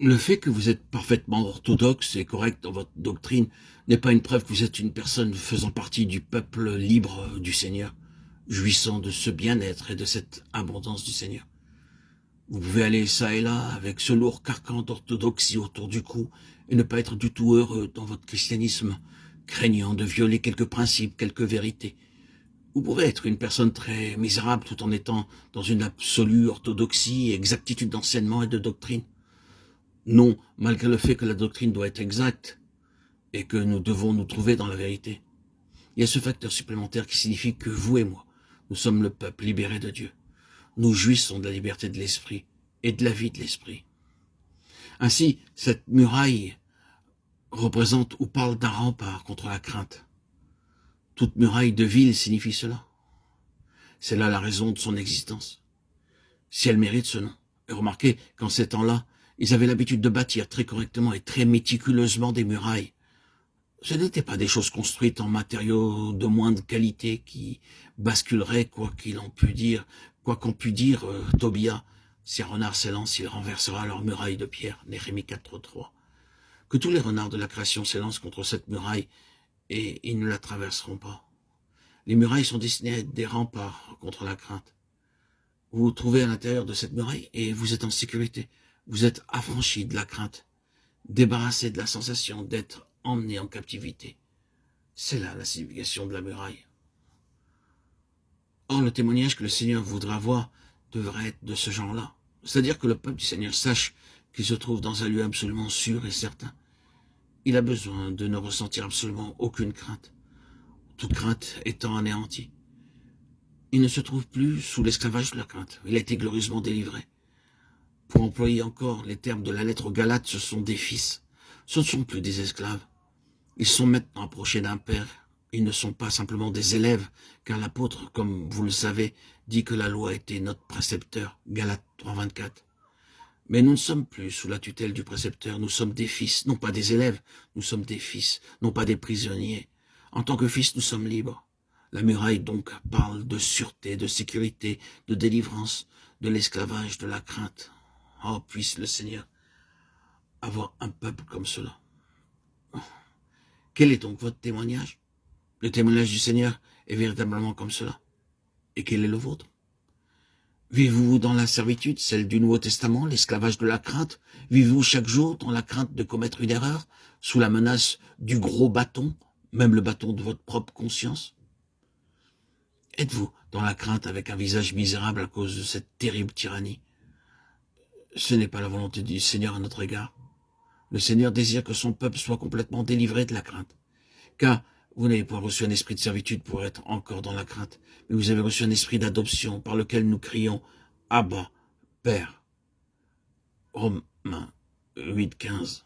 Le fait que vous êtes parfaitement orthodoxe et correct dans votre doctrine n'est pas une preuve que vous êtes une personne faisant partie du peuple libre du Seigneur, jouissant de ce bien-être et de cette abondance du Seigneur. Vous pouvez aller ça et là avec ce lourd carcan d'orthodoxie autour du cou et ne pas être du tout heureux dans votre christianisme, craignant de violer quelques principes, quelques vérités. Vous pourrez être une personne très misérable tout en étant dans une absolue orthodoxie, exactitude d'enseignement et de doctrine. Non, malgré le fait que la doctrine doit être exacte et que nous devons nous trouver dans la vérité. Il y a ce facteur supplémentaire qui signifie que vous et moi, nous sommes le peuple libéré de Dieu. Nous jouissons de la liberté de l'esprit et de la vie de l'esprit. Ainsi, cette muraille représente ou parle d'un rempart contre la crainte. Toute muraille de ville signifie cela. C'est là la raison de son existence. Si elle mérite ce nom. Et remarquez qu'en ces temps-là, ils avaient l'habitude de bâtir très correctement et très méticuleusement des murailles. Ce n'étaient pas des choses construites en matériaux de moindre qualité qui basculeraient, quoi qu'en pût dire Tobia. Si un renard s'élance, il renversera leur muraille de pierre. Néhémie 4:3. Que tous les renards de la création s'élancent contre cette muraille et ils ne la traverseront pas. Les murailles sont destinées à être des remparts contre la crainte. Vous vous trouvez à l'intérieur de cette muraille et vous êtes en sécurité. Vous êtes affranchi de la crainte, débarrassé de la sensation d'être emmené en captivité. C'est là la signification de la muraille. Or, le témoignage que le Seigneur voudra avoir devrait être de ce genre-là. C'est-à-dire que le peuple du Seigneur sache qu'il se trouve dans un lieu absolument sûr et certain. Il a besoin de ne ressentir absolument aucune crainte, toute crainte étant anéantie. Il ne se trouve plus sous l'esclavage de la crainte. Il a été glorieusement délivré. Pour employer encore les termes de la lettre aux Galates, ce sont des fils. Ce ne sont plus des esclaves. Ils sont maintenant approchés d'un père. Ils ne sont pas simplement des élèves, car l'apôtre, comme vous le savez, dit que la loi était notre précepteur. Galates 3:24. Mais nous ne sommes plus sous la tutelle du précepteur. Nous sommes des fils, non pas des élèves. Nous sommes des fils, non pas des prisonniers. En tant que fils, nous sommes libres. La muraille donc parle de sûreté, de sécurité, de délivrance, de l'esclavage, de la crainte. Oh, puisse le Seigneur avoir un peuple comme cela. Quel est donc votre témoignage? Le témoignage du Seigneur est véritablement comme cela. Et quel est le vôtre? Vivez-vous dans la servitude, celle du Nouveau Testament, l'esclavage de la crainte? Vivez-vous chaque jour dans la crainte de commettre une erreur, sous la menace du gros bâton, même le bâton de votre propre conscience? Êtes-vous dans la crainte avec un visage misérable à cause de cette terrible tyrannie? Ce n'est pas la volonté du Seigneur à notre égard. Le Seigneur désire que son peuple soit complètement délivré de la crainte. Car vous n'avez pas reçu un esprit de servitude pour être encore dans la crainte, mais vous avez reçu un esprit d'adoption par lequel nous crions « Abba, Père ». Romains 8:15.